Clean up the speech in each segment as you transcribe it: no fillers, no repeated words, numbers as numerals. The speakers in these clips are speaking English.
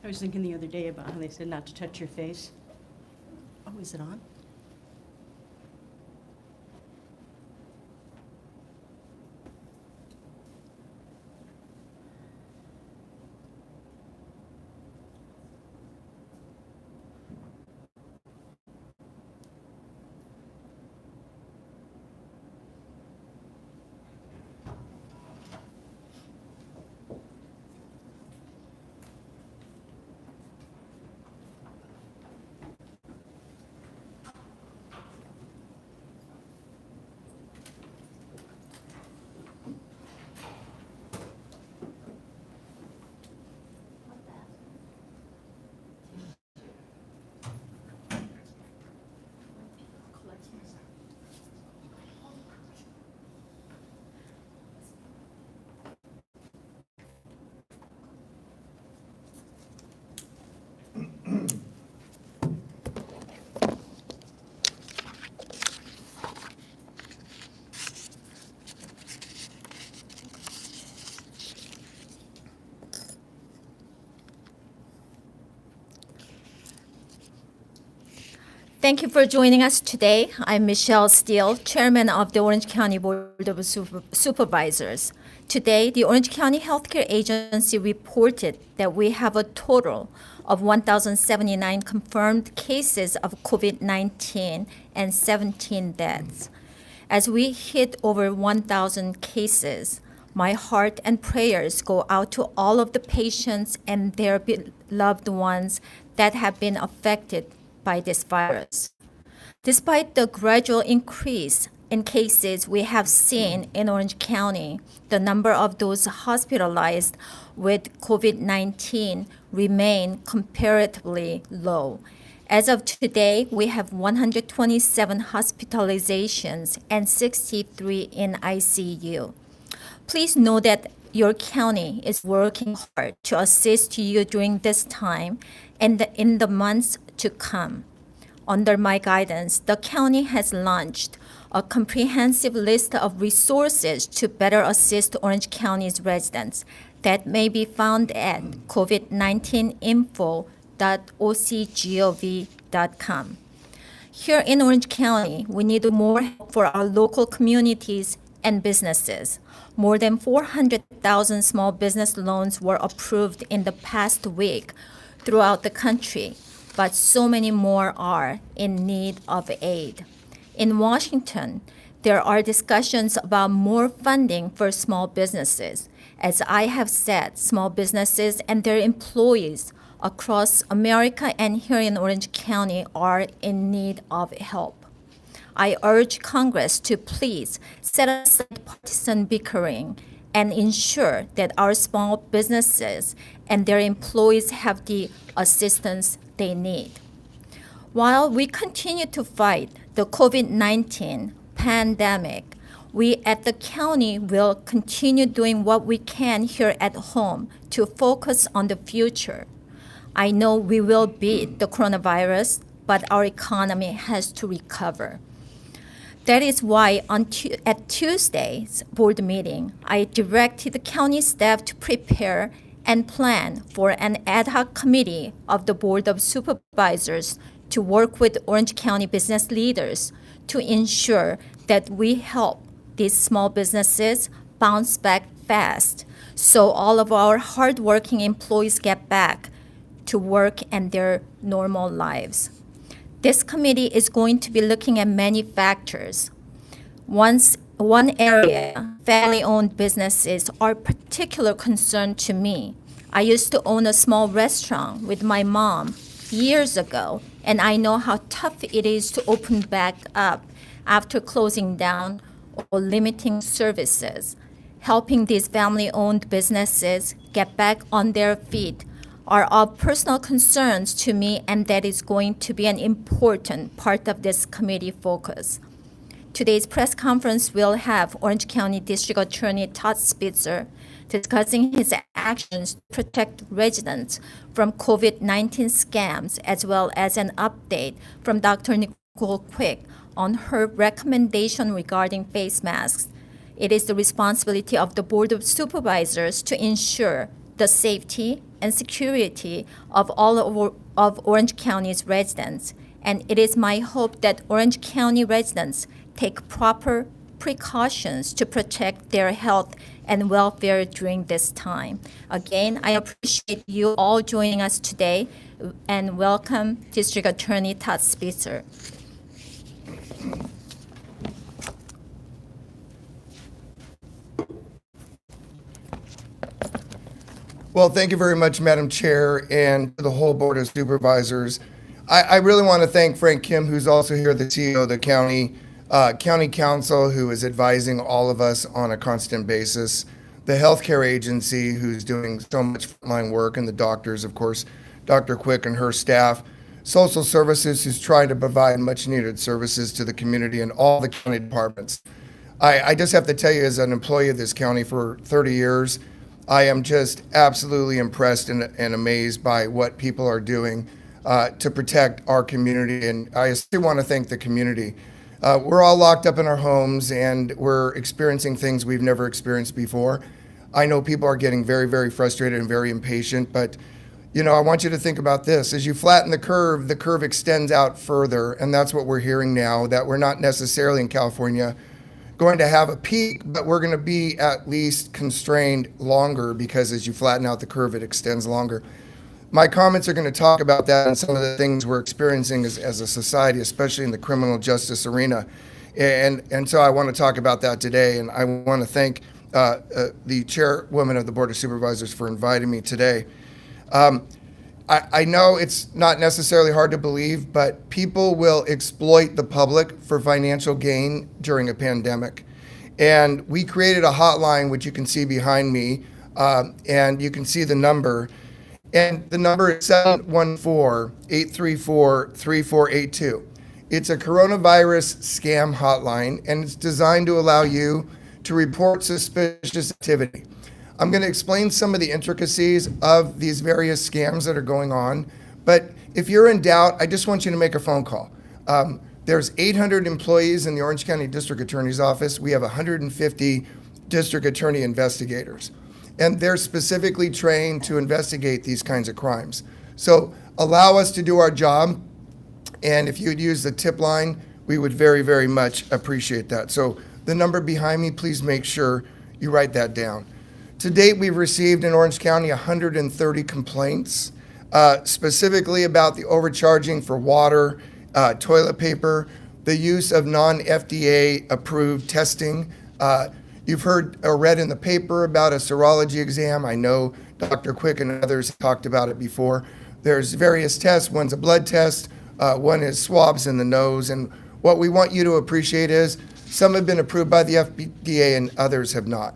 I was thinking the other day about how they said not to touch your face. Oh, is it on? Thank you for joining us today. I'm Michelle Steele, Chairman of the Orange County Board of Supervisors. Today, the Orange County Healthcare Agency reported that we have a total of 1,079 confirmed cases of COVID-19 and 17 deaths. As we hit over 1,000 cases, my heart and prayers go out to all of the patients and their beloved ones that have been affected by this virus. Despite the gradual increase in cases we have seen in Orange County, the number of those hospitalized with COVID-19 remain comparatively low. As of today, we have 127 hospitalizations and 63 in ICU. Please know that your county is working hard to assist you during this time and in the months to come. Under my guidance, the county has launched a comprehensive list of resources to better assist Orange County's residents that may be found at covid19info.ocgov.com. Here in Orange County, we need more help for our local communities and businesses. More than 400,000 small business loans were approved in the past week throughout the country, but so many more are in need of aid. In Washington, there are discussions about more funding for small businesses. As I have said, small businesses and their employees across America and here in Orange County are in need of help. I urge Congress to please set aside partisan bickering and ensure that our small businesses and their employees have the assistance they need. While we continue to fight the COVID-19 pandemic, we at the county will continue doing what we can here at home to focus on the future. I know we will beat the coronavirus, but our economy has to recover. That is why at Tuesday's board meeting, I directed the county staff to prepare and plan for an ad hoc committee of the Board of Supervisors to work with Orange County business leaders to ensure that we help these small businesses bounce back fast so all of our hardworking employees get back to work and their normal lives. This committee is going to be looking at many factors. One area, family-owned businesses, are particular concern to me. I used to own a small restaurant with my mom years ago, and I know how tough it is to open back up after closing down or limiting services. Helping these family-owned businesses get back on their feet are of personal concerns to me, and that is going to be an important part of this committee focus. Today's press conference will have Orange County District Attorney Todd Spitzer discussing his actions to protect residents from COVID-19 scams, as well as an update from Dr. Nicole Quick on her recommendation regarding face masks. It is the responsibility of the Board of Supervisors to ensure the safety and security of of Orange County's residents, and it is my hope that Orange County residents take proper precautions to protect their health and welfare during this time. Again, I appreciate you all joining us today, and welcome District Attorney Todd Spitzer. Well, thank you very much, Madam Chair, and to the whole Board of Supervisors. I really want to thank Frank Kim, who's also here, the CEO of the county council, who is advising all of us on a constant basis, the healthcare agency, who's doing so much frontline work, and the doctors, of course, Dr. Quick and her staff, social services, who's trying to provide much needed services to the community, and all the county departments. I just have to tell you, as an employee of this county for 30 years, I am just absolutely impressed and amazed by what people are doing to protect our community. And I still want to thank the community. We're all locked up in our homes, and we're experiencing things we've never experienced before. I know people are getting very, very frustrated and very impatient, but I want you to think about this. As you flatten the curve extends out further, and that's what we're hearing now, that we're not necessarily in California going to have a peak, but we're going to be at least constrained longer, because as you flatten out the curve, it extends longer. My comments are going to talk about that and some of the things we're experiencing as a society, especially in the criminal justice arena. And so I want to talk about that today, and I want to thank the chairwoman of the Board of Supervisors for inviting me today. I know it's not necessarily hard to believe, but people will exploit the public for financial gain during a pandemic. And we created a hotline, which you can see behind me, and you can see the number. And the number is 714-834-3482. It's a coronavirus scam hotline, and it's designed to allow you to report suspicious activity. I'm going to explain some of the intricacies of these various scams that are going on, but if you're in doubt, I just want you to make a phone call. There's 800 employees in the Orange County District Attorney's Office. We have 150 District Attorney investigators, and they're specifically trained to investigate these kinds of crimes. So allow us to do our job, and if you'd use the tip line, we would very, very much appreciate that. So the number behind me, please make sure you write that down. To date, we've received in Orange County 130 complaints, specifically about the overcharging for water, toilet paper, the use of non-FDA approved testing. You've heard or read in the paper about a serology exam. I know Dr. Quick and others talked about it before. There's various tests. One's a blood test, one is swabs in the nose. And what we want you to appreciate is some have been approved by the FDA and others have not.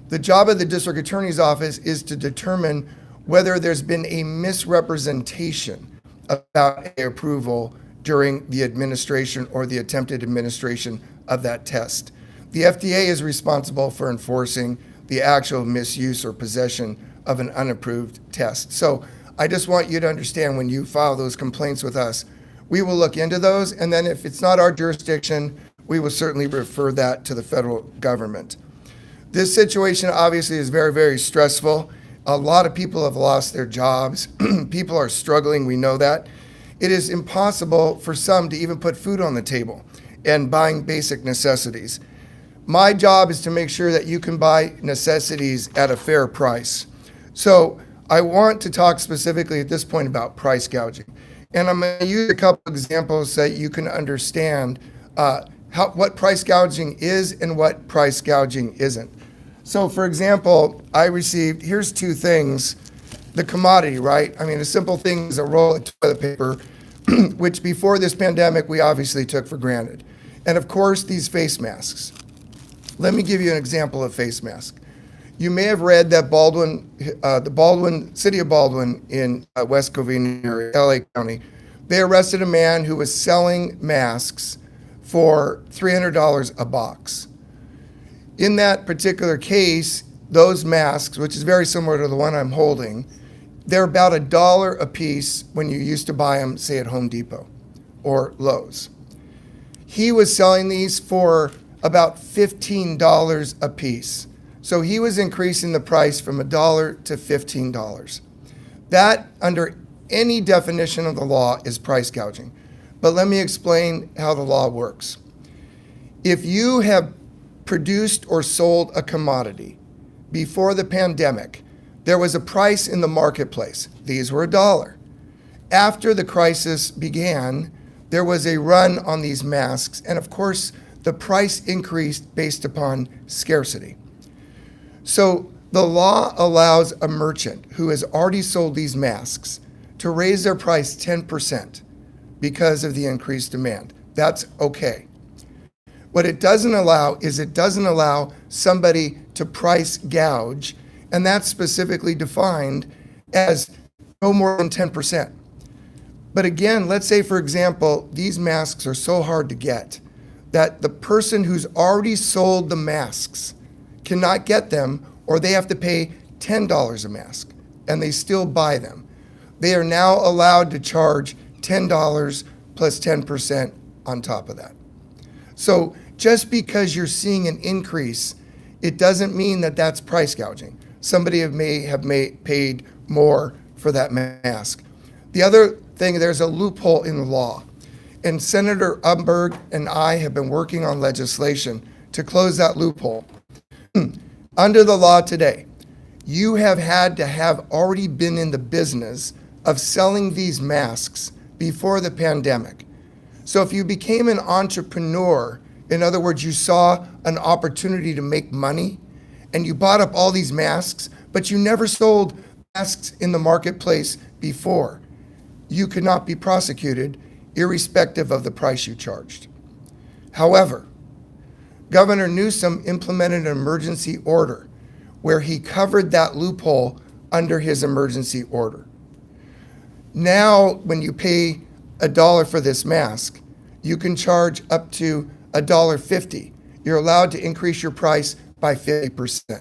The job of the District Attorney's Office is to determine whether there's been a misrepresentation about approval during the administration or the attempted administration of that test. The FDA is responsible for enforcing the actual misuse or possession of an unapproved test. So I just want you to understand, when you file those complaints with us, we will look into those, and then if it's not our jurisdiction, we will certainly refer that to the federal government. This situation obviously is very, very stressful. A lot of people have lost their jobs. People are struggling, we know that. It is impossible for some to even put food on the table and buying basic necessities. My job is to make sure that you can buy necessities at a fair price. So I want to talk specifically at this point about price gouging. And I'm going to use a couple examples so that you can understand what price gouging is and what price gouging isn't. So for example, I received, here's two things, the commodity, right? I mean, a simple thing is a roll of toilet paper, which before this pandemic, we obviously took for granted. And of course, these face masks. Let me give you an example of face mask. You may have read that the city of Baldwin in West Covina area, LA County, they arrested a man who was selling masks for $300 a box. In that particular case, those masks, which is very similar to the one I'm holding, they're about $1 a piece when you used to buy them, say, at Home Depot or Lowe's. He was selling these for about $15 a piece. So he was increasing the price from $1 to $15. That, under any definition of the law, is price gouging. But let me explain how the law works. If you have produced or sold a commodity before the pandemic, there was a price in the marketplace. These were $1. After the crisis began, there was a run on these masks, and of course, the price increased based upon scarcity. So the law allows a merchant who has already sold these masks to raise their price 10% because of the increased demand. That's okay. What it doesn't allow is it doesn't allow somebody to price gouge, and that's specifically defined as no more than 10%. But again, let's say, for example, these masks are so hard to get that the person who's already sold the masks cannot get them, or they have to pay $10 a mask, and they still buy them. They are now allowed to charge $10 plus 10% on top of that. So just because you're seeing an increase, it doesn't mean that that's price gouging. Somebody may have paid more for that mask. The other thing, there's a loophole in the law, and Senator Umberg and I have been working on legislation to close that loophole. Under the law today, you have had to have already been in the business of selling these masks before the pandemic. So if you became an entrepreneur, in other words, you saw an opportunity to make money and you bought up all these masks, but you never sold masks in the marketplace before, you could not be prosecuted irrespective of the price you charged. However, Governor Newsom implemented an emergency order where he covered that loophole under his emergency order. Now, when you pay $1 for this mask, you can charge up to $1.50. You're allowed to increase your price by 50%.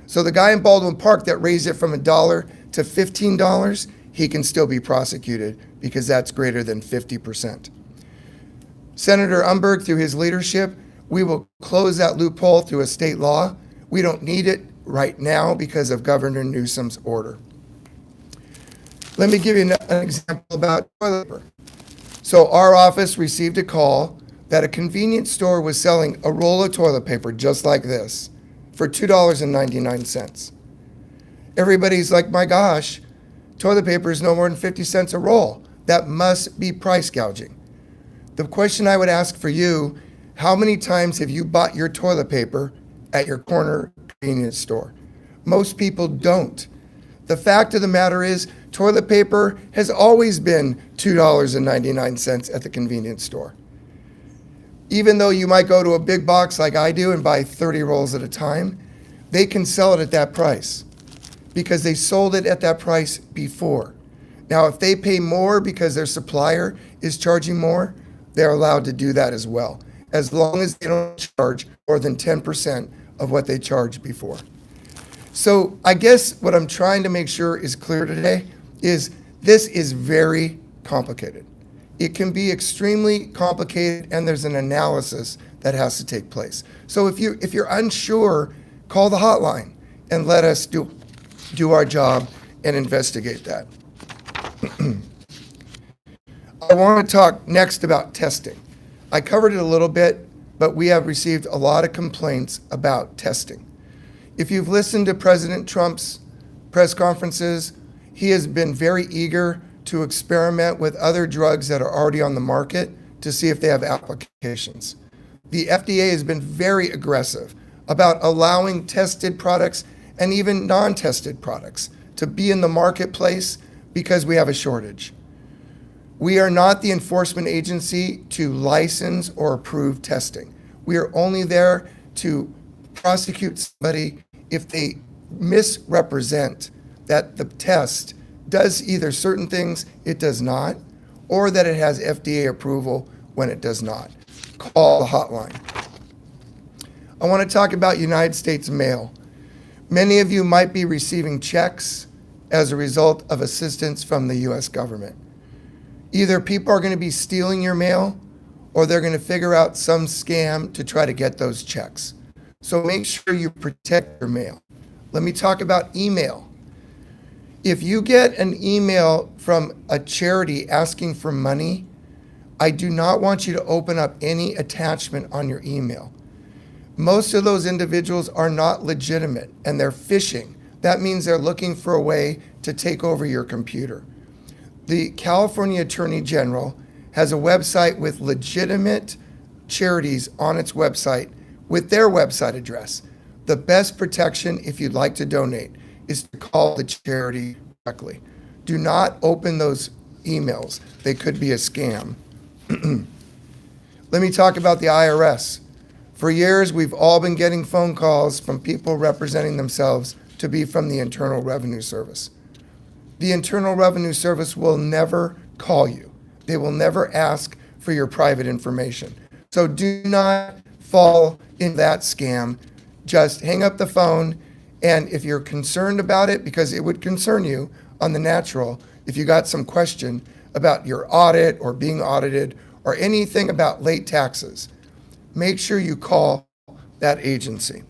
So the guy in Baldwin Park that raised it from $1 to $15, he can still be prosecuted because that's greater than 50%. Senator Umberg, through his leadership, we will close that loophole through a state law. We don't need it right now because of Governor Newsom's order. Let me give you an example about toilet paper. So our office received a call that a convenience store was selling a roll of toilet paper just like this for $2.99. Everybody's like, my gosh, toilet paper is no more than 50 cents a roll. That must be price gouging. The question I would ask for you, how many times have you bought your toilet paper at your corner convenience store? Most people don't. The fact of the matter is, toilet paper has always been $2.99 at the convenience store. Even though you might go to a big box like I do and buy 30 rolls at a time, they can sell it at that price because they sold it at that price before. Now, if they pay more because their supplier is charging more, they're allowed to do that as well, as long as they don't charge more than 10% of what they charged before. So I guess what I'm trying to make sure is clear today is this is very complicated. It can be extremely complicated, and there's an analysis that has to take place. So if you're unsure, call the hotline and let us do our job and investigate that. I want to talk next about testing. I covered it a little bit, but we have received a lot of complaints about testing. If you've listened to President Trump's press conferences, he has been very eager to experiment with other drugs that are already on the market to see if they have applications. The FDA has been very aggressive about allowing tested products and even non-tested products to be in the marketplace because we have a shortage. We are not the enforcement agency to license or approve testing. We are only there to prosecute somebody if they misrepresent that the test does either certain things it does not, or that it has FDA approval when it does not. Call the hotline. I want to talk about United States mail. Many of you might be receiving checks as a result of assistance from the US government. Either people are going to be stealing your mail, or they're going to figure out some scam to try to get those checks. So make sure you protect your mail. Let me talk about email. If you get an email from a charity asking for money, I do not want you to open up any attachment on your email. Most of those individuals are not legitimate and they're phishing. That means they're looking for a way to take over your computer. The California Attorney General has a website with legitimate charities on its website with their website address. The best protection, if you'd like to donate, is to call the charity directly. Do not open those emails. They could be a scam. Let me talk about the IRS. For years, we've all been getting phone calls from people representing themselves to be from the Internal Revenue Service. The Internal Revenue Service will never call you. They will never ask for your private information. So do not fall in that scam. Just hang up the phone, and if you're concerned about it, because it would concern you on the natural, if you got some question about your audit or being audited or anything about late taxes, make sure you call that agency.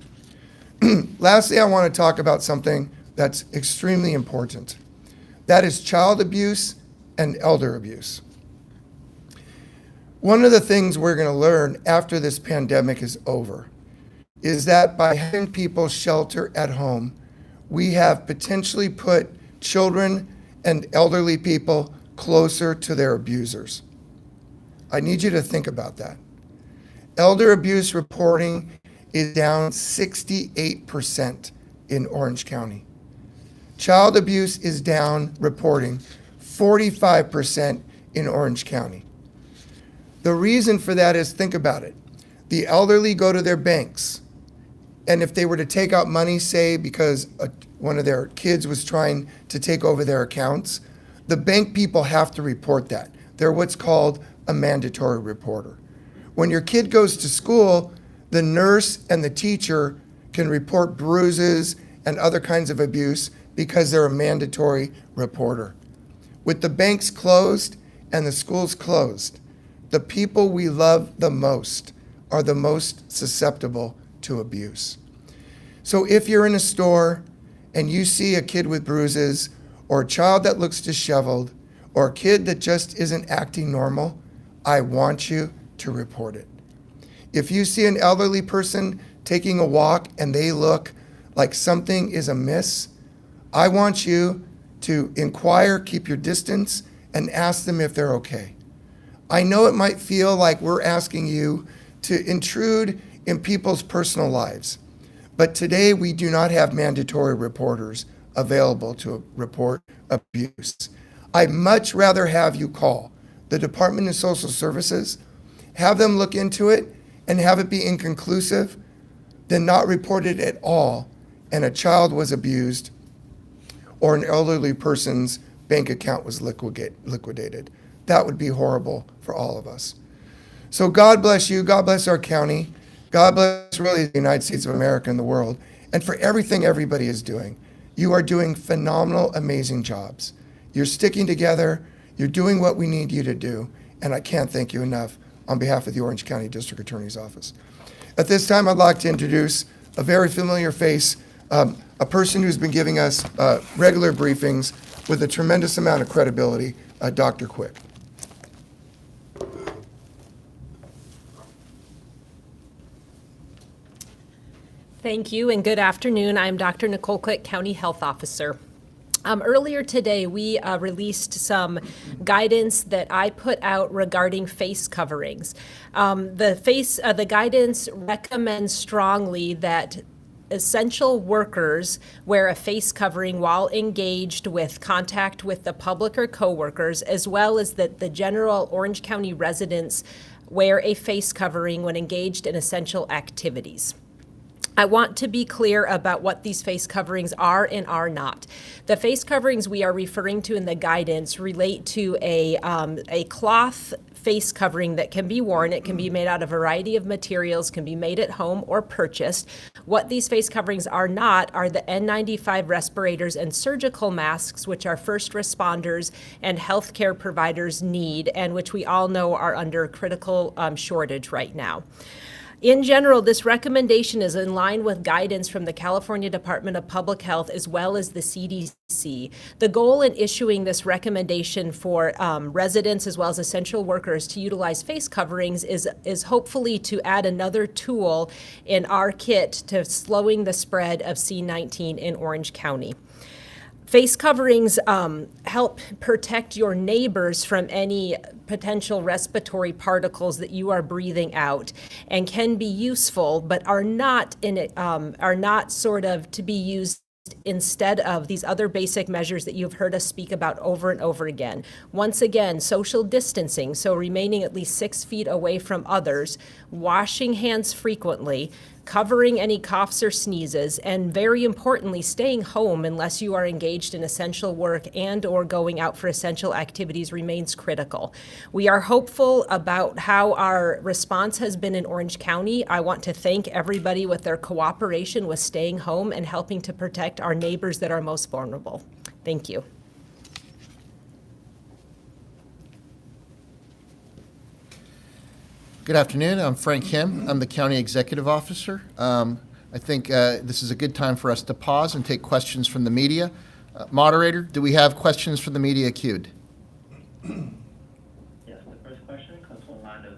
Lastly, I want to talk about something that's extremely important. That is child abuse and elder abuse. One of the things we're going to learn after this pandemic is over is that by having people shelter at home, we have potentially put children and elderly people closer to their abusers. I need you to think about that. Elder abuse reporting is down 68% in Orange County. Child abuse is down reporting 45% in Orange County. The reason for that is, think about it. The elderly go to their banks, and if they were to take out money, say because one of their kids was trying to take over their accounts, the bank people have to report that. They're what's called a mandatory reporter. When your kid goes to school, the nurse and the teacher can report bruises and other kinds of abuse because they're a mandatory reporter. With the banks closed and the schools closed, the people we love the most are the most susceptible to abuse. So if you're in a store and you see a kid with bruises, or a child that looks disheveled, or a kid that just isn't acting normal, I want you to report it. If you see an elderly person taking a walk and they look like something is amiss, I want you to inquire, keep your distance, and ask them if they're okay. I know it might feel like we're asking you to intrude in people's personal lives, but today we do not have mandatory reporters available to report abuse. I'd much rather have you call the Department of Social Services, have them look into it, and have it be inconclusive than not report it at all, and a child was abused or an elderly person's bank account was liquidated. That would be horrible for all of us. So God bless you. God bless our county. God bless really the United States of America and the world. And for everything everybody is doing. You are doing phenomenal, amazing jobs. You're sticking together. You're doing what we need you to do. And I can't thank you enough on behalf of the Orange County District Attorney's Office. At this time, I'd like to introduce a very familiar face, a person who's been giving us regular briefings with a tremendous amount of credibility, Dr. Quick. Thank you and good afternoon. I'm Dr. Nicole Quick, County Health Officer. Earlier today, we released some guidance that I put out regarding face coverings. The guidance recommends strongly that essential workers wear a face covering while engaged with contact with the public or coworkers, as well as that the general Orange County residents wear a face covering when engaged in essential activities. I want to be clear about what these face coverings are and are not. The face coverings we are referring to in the guidance relate to a cloth face covering that can be worn. It can be made out of a variety of materials, can be made at home or purchased. What these face coverings are not are the N95 respirators and surgical masks, which our first responders and healthcare providers need, and which we all know are under critical shortage right now. In general, this recommendation is in line with guidance from the California Department of Public Health as well as the CDC. The goal in issuing this recommendation for residents as well as essential workers to utilize face coverings is hopefully to add another tool in our kit to slowing the spread of C-19 in Orange County. Face coverings help protect your neighbors from any potential respiratory particles that you are breathing out, and can be useful, but are not sort of to be used instead of these other basic measures that you've heard us speak about over and over again. Once again, social distancing, so remaining at least 6 feet away from others, washing hands frequently, covering any coughs or sneezes, and very importantly, staying home unless you are engaged in essential work and or going out for essential activities remains critical. We are hopeful about how our response has been in Orange County. I want to thank everybody with their cooperation with staying home and helping to protect our neighbors that are most vulnerable. Thank you. Good afternoon. I'm Frank Kim. I'm the County Executive Officer. I think this is a good time for us to pause and take questions from the media. Moderator, do we have questions from the media queued? Yes, the first question comes from the line of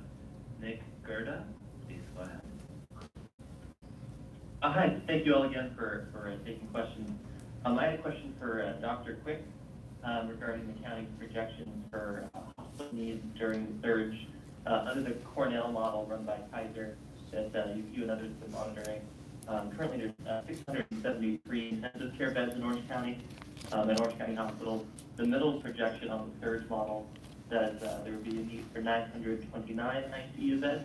Nick Gerda. Please go ahead. Hi, thank you all again for taking questions. I had a question for Dr. Quick regarding the county's projections for hospital needs during the surge. Under the Cornell model run by Kaiser that you and others have been monitoring, currently there's 673 intensive care beds in Orange County, in Orange County hospitals. The middle projection on the surge model says there would be a need for 929 ICU beds,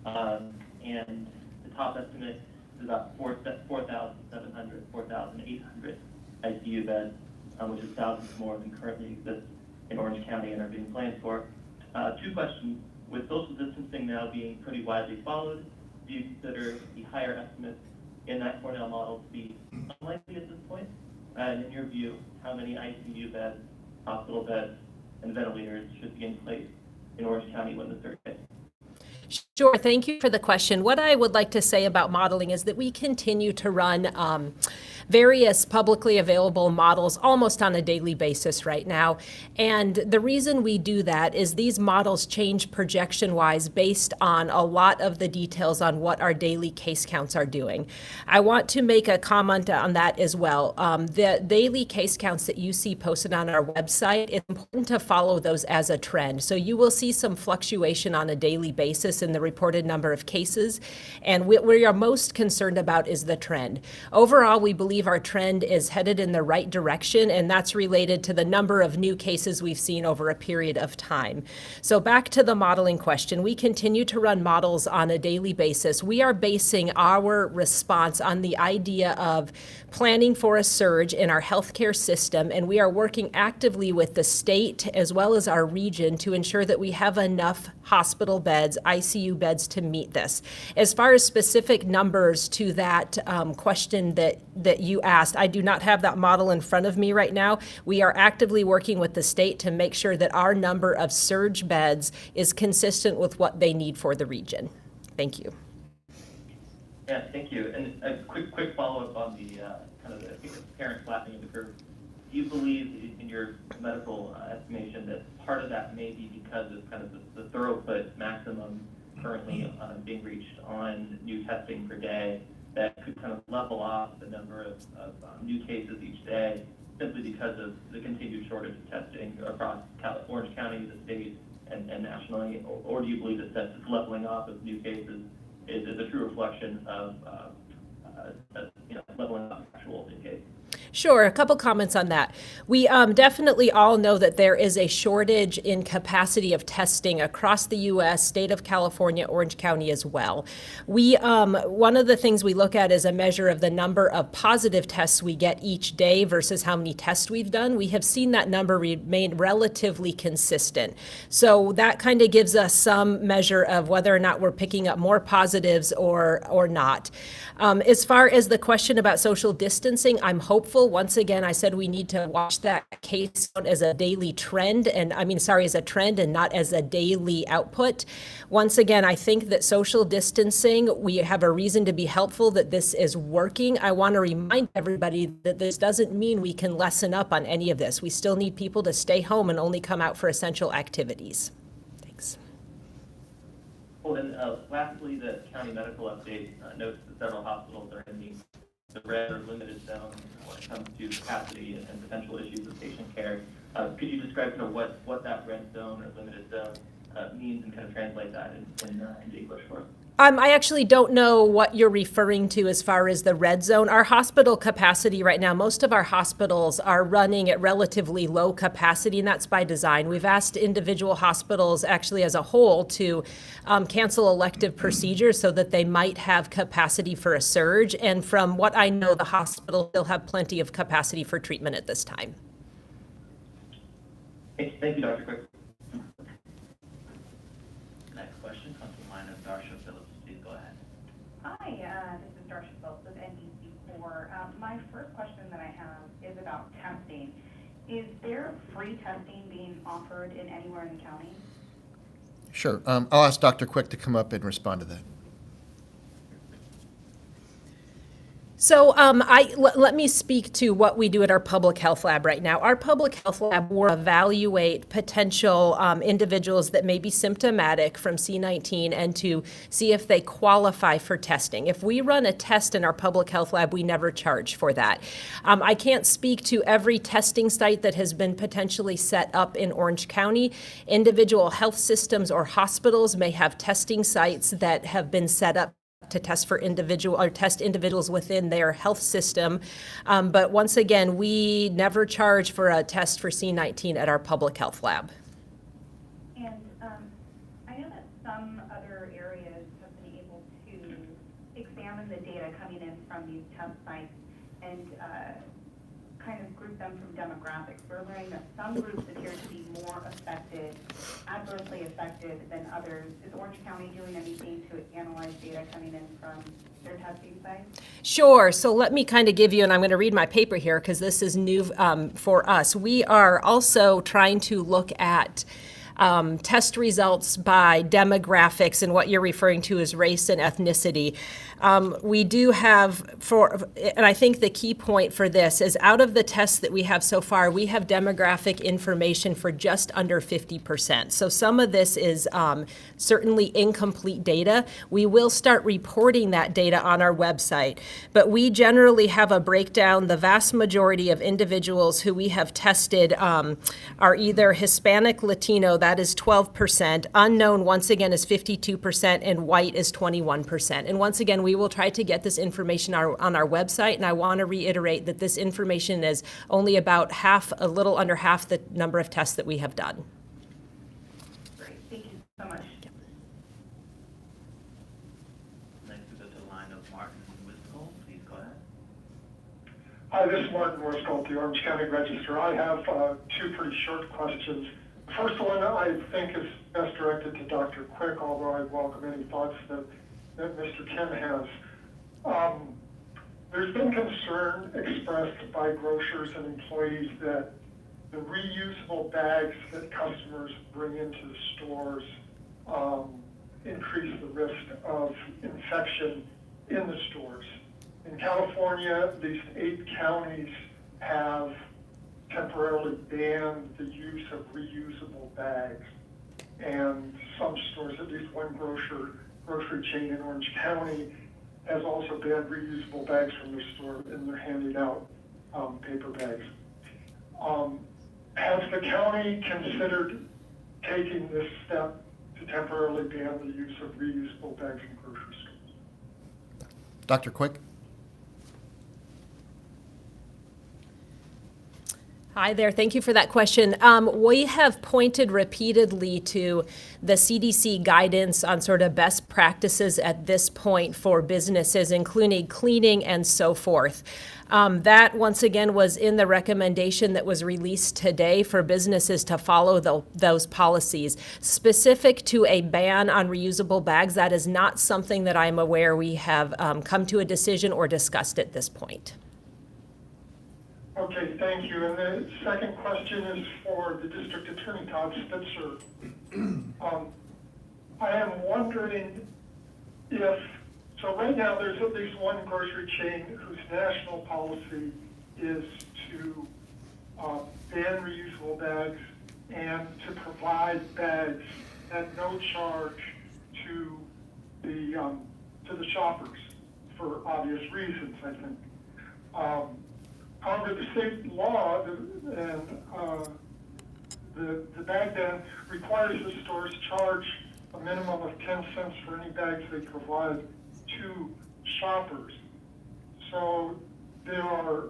and the top estimate is about 4,700, 4,800 ICU beds, which is thousands more than currently exist in Orange County and are being planned for. Two questions. With social distancing now being pretty widely followed, do you consider the higher estimates in that Cornell model to be unlikely at this point? And in your view, how many ICU beds, hospital beds, and ventilators should be in place in Orange County when the surge hits? Sure, thank you for the question. What I would like to say about modeling is that we continue to run various publicly available models almost on a daily basis right now. And the reason we do that is these models change projection-wise based on a lot of the details on what our daily case counts are doing. I want to make a comment on that as well. The daily case counts that you see posted on our website, it's important to follow those as a trend. So you will see some fluctuation on a daily basis in the reported number of cases. And what we are most concerned about is the trend. Overall, we believe our trend is headed in the right direction, and that's related to the number of new cases we've seen over a period of time. So back to the modeling question, we continue to run models on a daily basis. We are basing our response on the idea of planning for a surge in our healthcare system, and we are working actively with the state as well as our region to ensure that we have enough hospital beds, ICU beds to meet this. As far as specific numbers to that question that you asked, I do not have that model in front of me right now. We are actively working with the state to make sure that our number of surge beds is consistent with what they need for the region. Thank you. Yeah, thank you. And a quick follow-up on the kind of the apparent flattening of the curve. Do you believe in your medical estimation that part of that may be because of kind of the throughput maximum currently being reached on new testing per day that could kind of level off the number of new cases each day simply because of the continued shortage of testing across Orange County, the state, and nationally? Or do you believe that this leveling off of new cases is a true reflection of leveling off actual new cases? Sure, a couple comments on that. We definitely all know that there is a shortage in capacity of testing across the U.S., state of California, Orange County as well. We one of the things we look at is a measure of the number of positive tests we get each day versus how many tests we've done. We have seen that number remain relatively consistent. So that kind of gives us some measure of whether or not we're picking up more positives or not. As far as the question about social distancing, I'm hopeful level. Once again, I said we need to watch that case count as a daily trend, as a trend and not as a daily output. Once again, I think that social distancing, we have a reason to be helpful that this is working. I want to remind everybody that this doesn't mean we can lessen up on any of this. We still need people to stay home and only come out for essential activities. Thanks. Well, then, lastly, the county medical update notes that several hospitals are in the red or limited zone when it comes to capacity and potential issues with patient care. Could you describe kind of what that red zone or limited zone means and kind of translate that into English for us? I actually don't know what you're referring to as far as the red zone. Our hospital capacity right now, most of our hospitals are running at relatively low capacity, and that's by design. We've asked individual hospitals, actually as a whole, to cancel elective procedures so that they might have capacity for a surge. And from what I know, the hospitals still have plenty of capacity for treatment at this time. Thank you, Dr. Quick. Next question comes from the line of Darsha Phillips. Please go ahead. Hi, this is Darsha Phillips with NBC4. My first question that I have is about testing. Is there free testing being offered anywhere in the county? Sure. I'll ask Dr. Quick to come up and respond to that. So let me speak to what we do at our public health lab right now. Our public health lab will evaluate potential individuals that may be symptomatic from C-19 and to see if they qualify for testing. If we run a test in our public health lab, we never charge for that. I can't speak to every testing site that has been potentially set up in Orange County. Individual health systems or hospitals may have testing sites that have been set up to test individuals within their health system. But once again, we never charge for a test for C-19 at our public health lab. And I know that some other areas have been able to examine the data coming in from these test sites and kind of group them from demographics. We're learning that some groups appear to be more adversely affected than others. Is Orange County doing anything to analyze data coming in from their testing sites? Sure. So let me kind of give you, and I'm going to read my paper here because this is new for us. We are also trying to look at test results by demographics, and what you're referring to is race and ethnicity. We do have, and I think the key point for this is out of the tests that we have so far, we have demographic information for just under 50%. So some of this is certainly incomplete data. We will start reporting that data on our website, but we generally have a breakdown. The vast majority of individuals who we have tested are either Hispanic, Latino, that is 12%, unknown once again is 52%, and white is 21%. And once again, we will try to get this information on our website, and I want to reiterate that this information is only about a little under half the number of tests that we have done. Great, thank you so much. Next we go to the line of Martin Wiscol. Please go ahead. Hi, this is Martin Wiscol, the Orange County Register. I have two pretty short questions. The first one I think is best directed to Dr. Quick, although I welcome any thoughts that Mr. Kim has. There's been concern expressed by grocers and employees that the reusable bags that customers bring into the stores increase the risk of infection in the stores. In California, at least 8 counties have temporarily banned the use of reusable bags. And some stores, at least one grocery chain in Orange County, has also banned reusable bags from their store, and they're handing out paper bags. Has the county considered taking this step to temporarily ban the use of reusable bags in grocery stores? Dr. Quick? Hi there. Thank you for that question. We have pointed repeatedly to the CDC guidance on sort of best practices at this point for businesses, including cleaning and so forth. That, once again, was in the recommendation that was released today for businesses to follow those policies. Specific to a ban on reusable bags, that is not something that I'm aware we have come to a decision or discussed at this point. Okay, thank you. And the second question is for the District Attorney, Todd Spitzer. I am wondering if, so right now there's at least one grocery chain whose national policy is to ban reusable bags and to provide bags at no charge to the shoppers for obvious reasons, I think. Under the state law, the bag ban requires the stores charge a minimum of 10 cents for any bags they provide to shoppers. So there are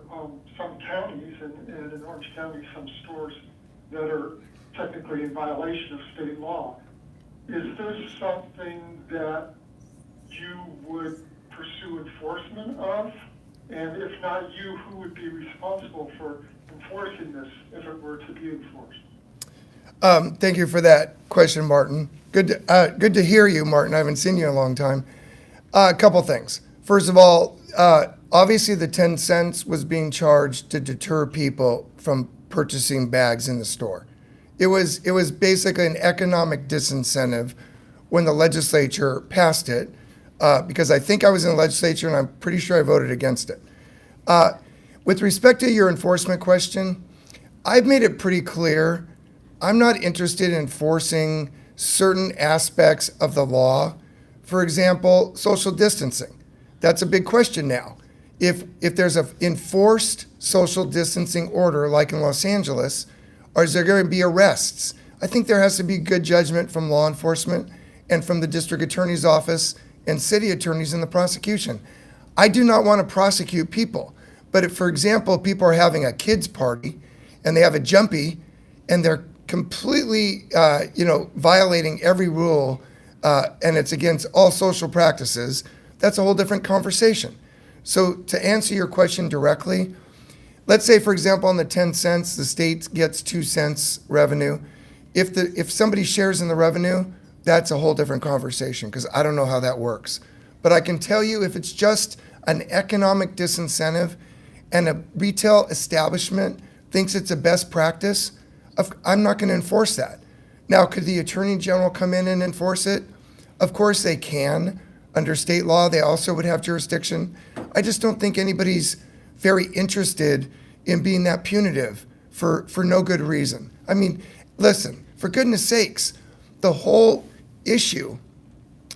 some counties, and in Orange County, some stores that are technically in violation of state law. Is this something that you would pursue enforcement of? And if not you, who would be responsible for enforcing this if it were to be enforced? Thank you for that question, Martin. Good to hear you, Martin. I haven't seen you in a long time. A couple things. First of all, obviously the 10 cents was being charged to deter people from purchasing bags in the store. It was basically an economic disincentive when the legislature passed it, because I think I was in the legislature and I'm pretty sure I voted against it. With respect to your enforcement question, I've made it pretty clear I'm not interested in enforcing certain aspects of the law. For example, social distancing. That's a big question now. If there's an enforced social distancing order like in Los Angeles, or is there going to be arrests? I think there has to be good judgment from law enforcement and from the district attorney's office and city attorneys in the prosecution. I do not want to prosecute people. But if, for example, people are having a kids party and they have a jumpy and they're completely, violating every rule and it's against all social practices, that's a whole different conversation. So to answer your question directly, let's say, for example, on the 10 cents, the state gets 2 cents revenue. If somebody shares in the revenue, that's a whole different conversation because I don't know how that works. But I can tell you if it's just an economic disincentive and a retail establishment thinks it's a best practice, I'm not going to enforce that. Now, could the Attorney General come in and enforce it? Of course they can. Under state law, they also would have jurisdiction. I just don't think anybody's very interested in being that punitive for no good reason. I mean, listen, for goodness sakes, the whole issue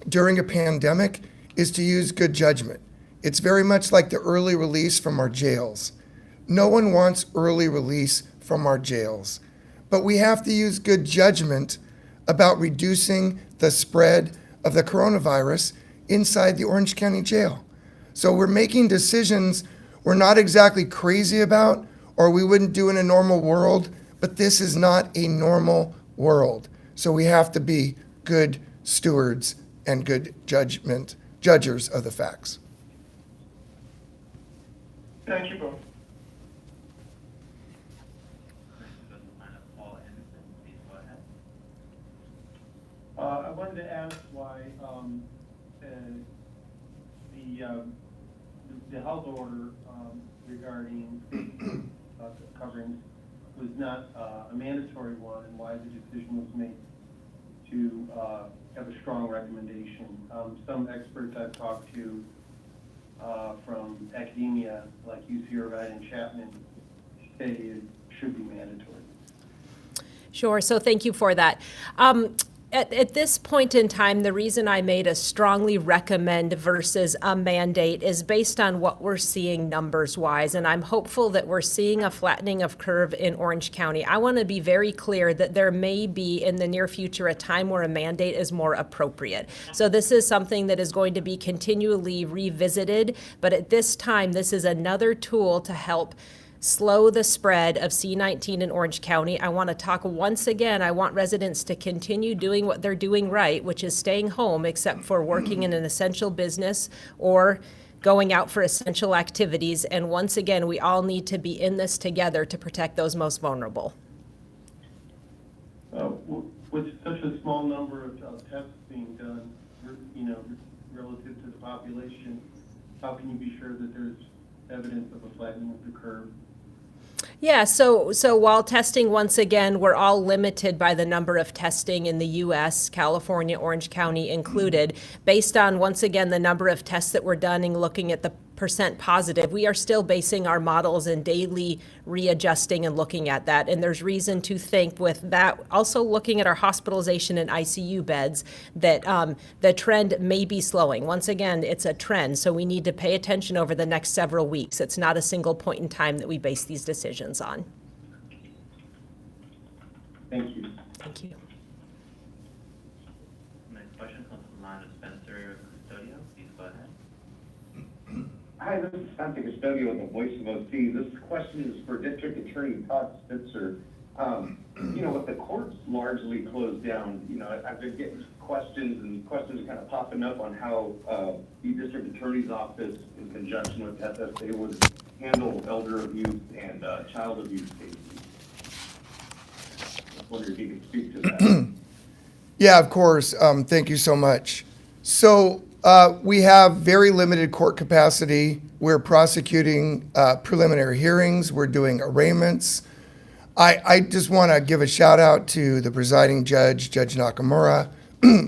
during a pandemic is to use good judgment. It's very much like the early release from our jails. No one wants early release from our jails, but we have to use good judgment about reducing the spread of the coronavirus inside the Orange County Jail. So we're making decisions we're not exactly crazy about or we wouldn't do in a normal world, but this is not a normal world. So we have to be good stewards and good judgers of the facts. Thank you both. I wanted to ask why the health order regarding coverings was not a mandatory one, and why the decision was made to have a strong recommendation. Some experts I've talked to from academia, like UC Irvine and Chapman, say it should be mandatory. Sure, so thank you for that. At this point in time, the reason I made a strongly recommend versus a mandate is based on what we're seeing numbers-wise, and I'm hopeful that we're seeing a flattening of curve in Orange County. I want to be very clear that there may be in the near future a time where a mandate is more appropriate. So this is something that is going to be continually revisited, but at this time, this is another tool to help slow the spread of C-19 in Orange County. I want to talk once again, I want residents to continue doing what they're doing right, which is staying home except for working in an essential business or going out for essential activities. And once again, we all need to be in this together to protect those most vulnerable. With such a small number of tests being done, relative to the population, how can you be sure that there's evidence of a flattening of the curve? Yeah, so while testing, once again, we're all limited by the number of testing in the U.S., California, Orange County included, based on, once again, the number of tests that were done and looking at the percent positive, we are still basing our models and daily readjusting and looking at that. And there's reason to think with that, also looking at our hospitalization and ICU beds, that the trend may be slowing. Once again, it's a trend, so we need to pay attention over the next several weeks. It's not a single point in time that we base these decisions on. Thank you. Thank you. Next question comes from the line of Spencer Custodio. Please go ahead. Hi, this is Spencer Custodio with the Voice of OC. This question is for District Attorney Todd Spitzer. With the courts largely closed down, I've been getting questions are kind of popping up on how the District Attorney's Office, in conjunction with SSA, would handle elder abuse and child abuse cases. I wonder if you could speak to that. Yeah, of course. Thank you so much. So we have very limited court capacity. We're prosecuting preliminary hearings. We're doing arraignments. I just want to give a shout out to the presiding judge, Judge Nakamura,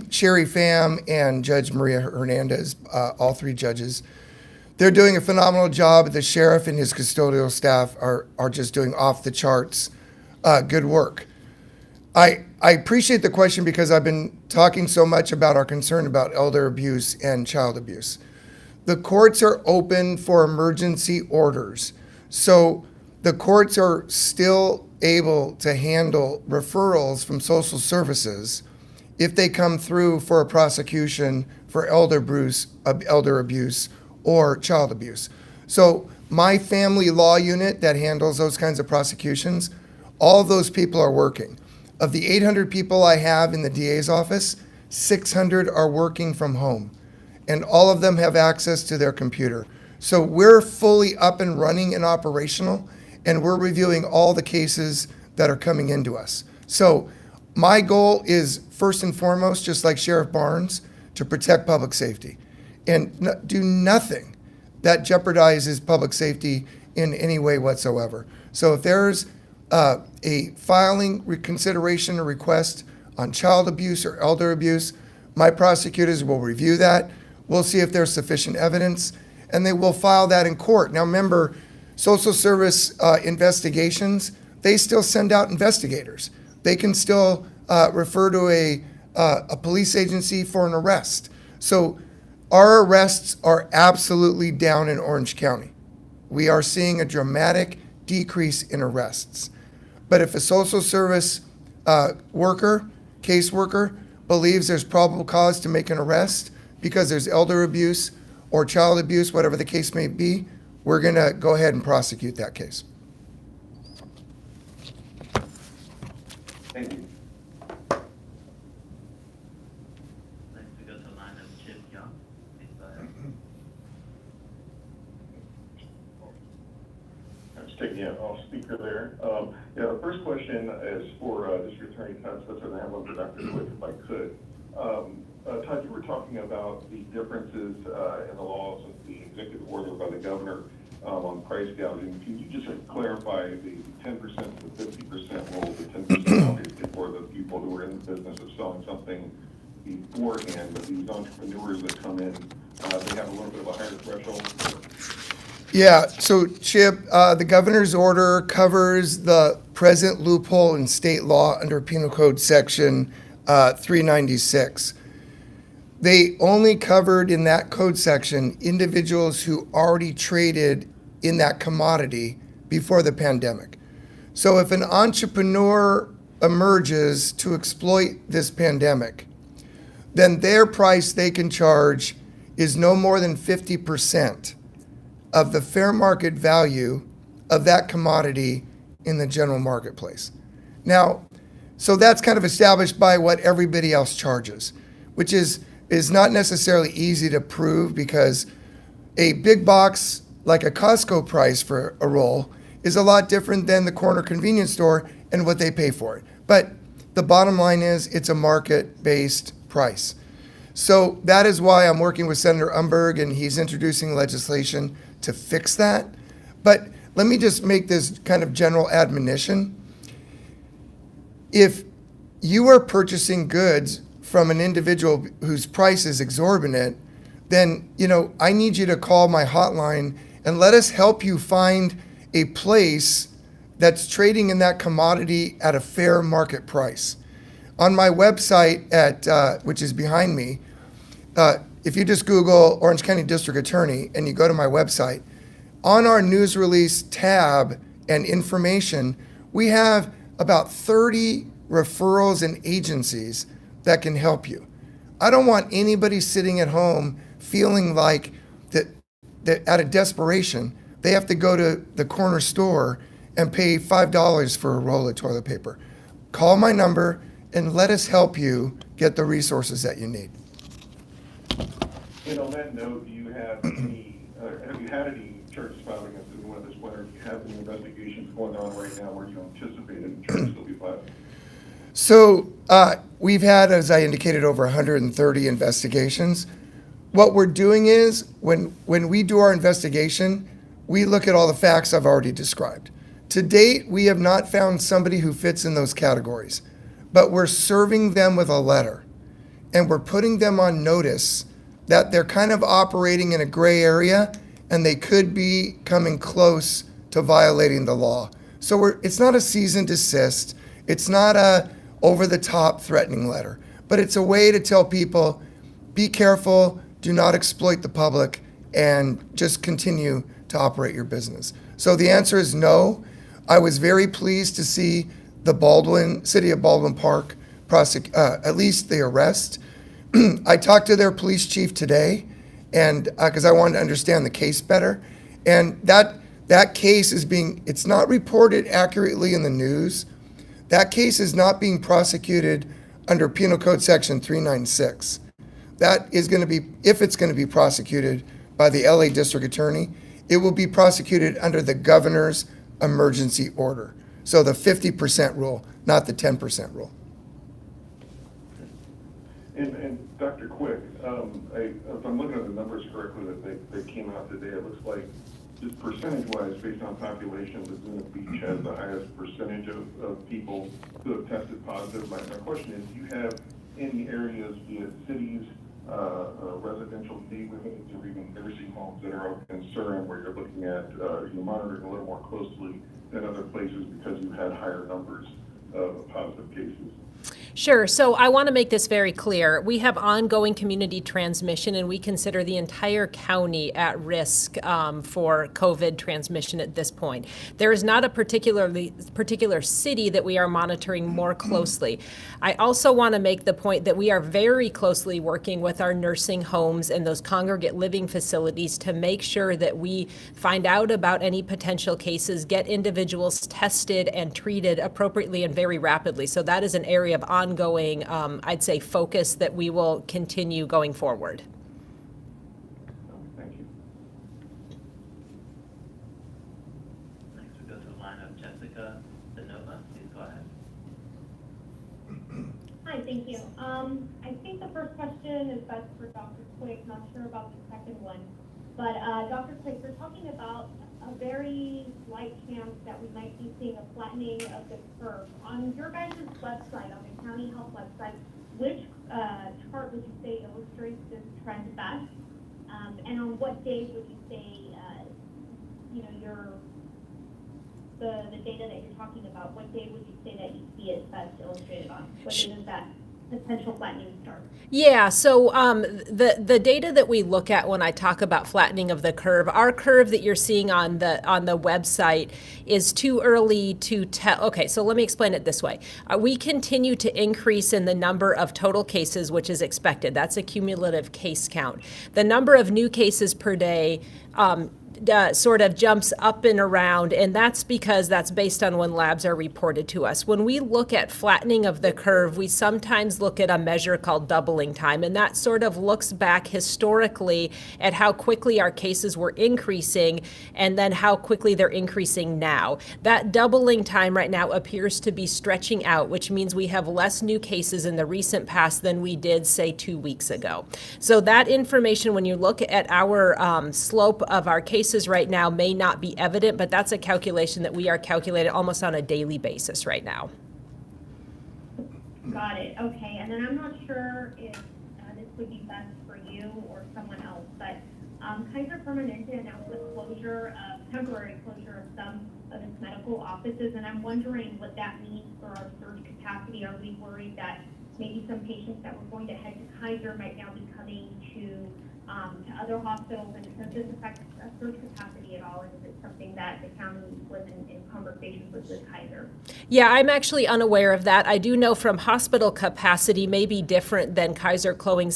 Sherry Pham, and Judge Maria Hernandez, all three judges. They're doing a phenomenal job. The sheriff and his custodial staff are just doing off the charts good work. I appreciate the question because I've been talking so much about our concern about elder abuse and child abuse. The courts are open for emergency orders. So the courts are still able to handle referrals from social services if they come through for a prosecution for elder abuse or child abuse. So my family law unit that handles those kinds of prosecutions, all of those people are working. Of the 800 people I have in the DA's office, 600 are working from home, and all of them have access to their computer. So we're fully up and running and operational, and we're reviewing all the cases that are coming into us. So my goal is, first and foremost, just like Sheriff Barnes, to protect public safety and do nothing that jeopardizes public safety in any way whatsoever. So if there's a filing, reconsideration, or request on child abuse or elder abuse, my prosecutors will review that. We'll see if there's sufficient evidence, and they will file that in court. Now remember, social service investigations, they still send out investigators. They can still refer to a police agency for an arrest. So our arrests are absolutely down in Orange County. We are seeing a dramatic decrease in arrests. But if a social service caseworker, believes there's probable cause to make an arrest because there's elder abuse or child abuse, whatever the case may be, we're going to go ahead and prosecute that case. Thank you. Next we go to the line of Chip Young. Please go ahead. I'm sticking it off speaker there. The first question is for District Attorney Todd Spitzer, and I have one for Dr. Quick if I could. Todd, you were talking about the differences in the laws of the executive order by the governor on price gouging. Can you just clarify the 10% to the 50% rule, the 10% obviously for the people who are in the business of selling something beforehand, but these entrepreneurs that come in, they have a little bit of a higher threshold? Yeah, so Chip, the governor's order covers the present loophole in state law under Penal Code Section 396. They only covered in that code section individuals who already traded in that commodity before the pandemic. So if an entrepreneur emerges to exploit this pandemic, then their price they can charge is no more than 50% of the fair market value of that commodity in the general marketplace. Now, so that's kind of established by what everybody else charges, which is not necessarily easy to prove because a big box like a Costco price for a roll is a lot different than the corner convenience store and what they pay for it. But the bottom line is it's a market-based price. So that is why I'm working with Senator Umberg, and he's introducing legislation to fix that. But let me just make this kind of general admonition. If you are purchasing goods from an individual whose price is exorbitant, then, I need you to call my hotline and let us help you find a place that's trading in that commodity at a fair market price. On my website which is behind me, if you just Google Orange County District Attorney and you go to my website, on our news release tab and information, we have about 30 referrals and agencies that can help you. I don't want anybody sitting at home feeling like that out of desperation, they have to go to the corner store and pay $5 for a roll of toilet paper. Call my number and let us help you get the resources that you need. And on that note, do you have have you had any charges filed against anyone this winter? Do you have any investigations going on right now where you anticipate any charges will be filed? So we've had, as I indicated, over 130 investigations. What we're doing is when we do our investigation, we look at all the facts I've already described. To date, we have not found somebody who fits in those categories, but we're serving them with a letter and we're putting them on notice that they're kind of operating in a gray area and they could be coming close to violating the law. So it's not a cease and desist. It's not a over-the-top threatening letter, but it's a way to tell people, be careful, do not exploit the public, and just continue to operate your business. So the answer is no. I was very pleased to see the City of Baldwin Park at least the arrest. I talked to their police chief today, and because I wanted to understand the case better, and that case it's not reported accurately in the news. That case is not being prosecuted under Penal Code Section 396. That is going to be, if it's going to be prosecuted by the LA District Attorney, it will be prosecuted under the governor's emergency order. So the 50% rule, not the 10% rule. And Dr. Quick, if I'm looking at the numbers correctly that came out today, it looks like just percentage-wise, based on population, Laguna Beach has the highest percentage of people who have tested positive. My question is, do you have any areas, be it cities, residential neighborhoods, or even nursing homes that are of concern where you're looking at, you're monitoring a little more closely than other places because you had higher numbers of positive cases? Sure. So I want to make this very clear. We have ongoing community transmission, and we consider the entire county at risk for COVID transmission at this point. There is not a particular city that we are monitoring more closely. I also want to make the point that we are very closely working with our nursing homes and those congregate living facilities to make sure that we find out about any potential cases, get individuals tested and treated appropriately and very rapidly. So that is an area of ongoing, I'd say, focus that we will continue going forward. Thank you. Next we go to the line of Jessica Denova. Please go ahead. Hi, thank you. I think the first question is best for Dr. Quick, not sure about the second one. But Dr. Quick, you're talking about a very slight chance that we might be seeing a flattening of the curve. On your guys' website, on the county health website, which chart would you say illustrates this trend best? And on what days would you say, the data that you're talking about, what day would you say that you see it best illustrated on? What day does that potential flattening start? Yeah, so the data that we look at when I talk about flattening of the curve, our curve that you're seeing on the website is too early to tell. Okay, so let me explain it this way. We continue to increase in the number of total cases, which is expected. That's a cumulative case count. The number of new cases per day sort of jumps up and around, and that's because that's based on when labs are reported to us. When we look at flattening of the curve, we sometimes look at a measure called doubling time, and that sort of looks back historically at how quickly our cases were increasing and then how quickly they're increasing now. That doubling time right now appears to be stretching out, which means we have less new cases in the recent past than we did, say, 2 weeks ago. So that information, when you look at our slope of our cases cases right now may not be evident, but that's a calculation that we are calculating almost on a daily basis right now. Got it, okay. And then I'm not sure if this would be best for you or someone else, but Kaiser Permanente announced the temporary closure of some of its medical offices, and I'm wondering what that means for our surge capacity. Are we worried that maybe some patients that were going to head to Kaiser might now be coming to other hospitals, and does this affect surge capacity at all? And is it something that the county was in conversations with Kaiser? Yeah, I'm actually unaware of that. I do know from hospital capacity may be different than Kaiser closing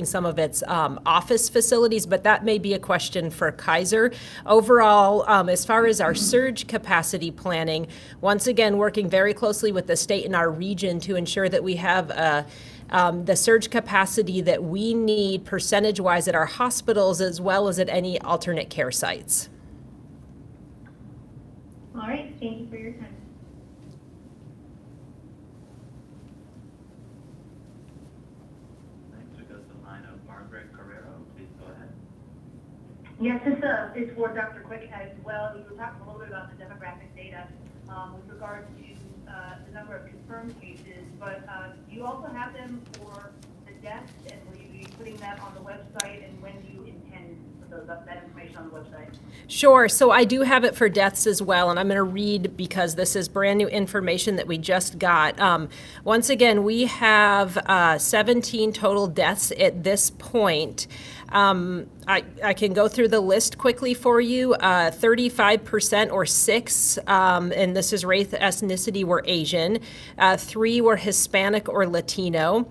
some of its office facilities, but that may be a question for Kaiser. Overall, as far as our surge capacity planning, once again, working very closely with the state and our region to ensure that we have the surge capacity that we need percentage-wise at our hospitals as well as at any alternate care sites. All right, thank you for your time. Next, we go to the line of Margaret Guerrero. Please go ahead. Yes, it's for Dr. Quick as well. We were talking a little bit about the demographic data with regard to the number of confirmed cases, but do you also have them for the deaths, and will you be putting that on the website, and when do you intend to put that information on the website? Sure. So I do have it for deaths as well, and I'm going to read because this is brand new information that we just got. Once again, we have 17 total deaths at this point. I can go through the list quickly for you. 35% or 6, and this is race, ethnicity, were Asian. 3 were Hispanic or Latino.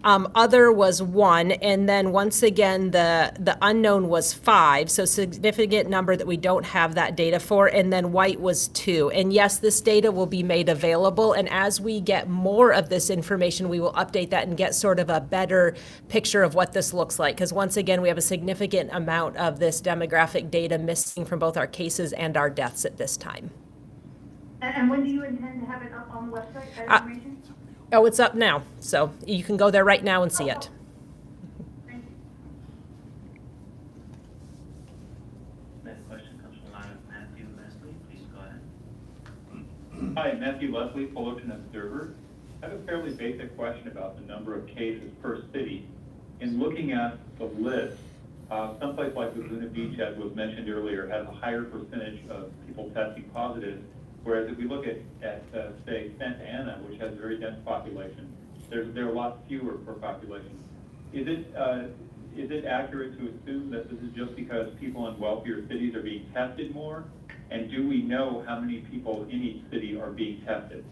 Other was 1, and then once again, the unknown was 5, so significant number that we don't have that data for, and then white was 2. And yes, this data will be made available, and as we get more of this information, we will update that and get sort of a better picture of what this looks like, because once again, we have a significant amount of this demographic data missing from both our cases and our deaths at this time. And when do you intend to have it up on the website, that information? Oh, it's up now, so you can go there right now and see it. Next question comes from the line of Matthew Leslie. Please go ahead. Hi, Matthew Leslie, Fullerton Observer. I have a fairly basic question about the number of cases per city. In looking at the list, someplace like Laguna Beach, as was mentioned earlier, has a higher percentage of people testing positive. Whereas if we look at say, Santa Ana, which has a very dense population, there are lots fewer per population. Is it accurate to assume that this is just because people in wealthier cities are being tested more? And do we know how many people in each city are being tested?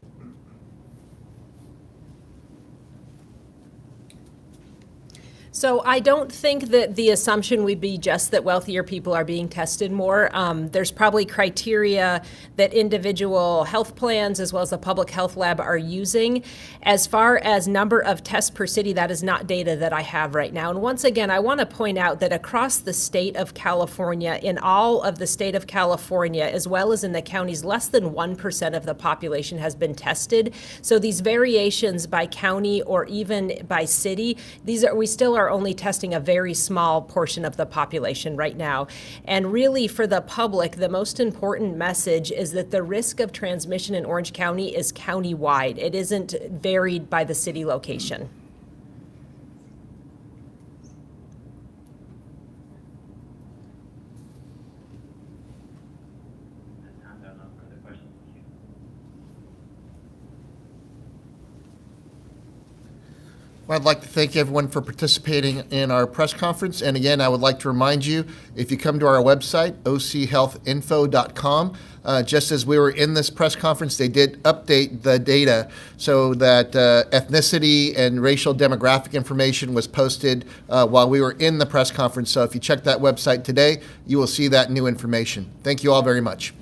So I don't think that the assumption would be just that wealthier people are being tested more. There's probably criteria that individual health plans as well as the public health lab are using. As far as number of tests per city, that is not data that I have right now. And once again, I want to point out that across the state of California, in all of the state of California, as well as in the counties, less than 1% of the population has been tested. So these variations by county or even by city, we still are only testing a very small portion of the population right now. And really for the public, the most important message is that the risk of transmission in Orange County is county-wide. It isn't varied by the city location. I'd like to thank everyone for participating in our press conference. And again, I would like to remind you, if you come to our website, ochealthinfo.com, just as we were in this press conference, they did update the data so that ethnicity and racial demographic information was posted while we were in the press conference. So if you check that website today, you will see that new information. Thank you all very much.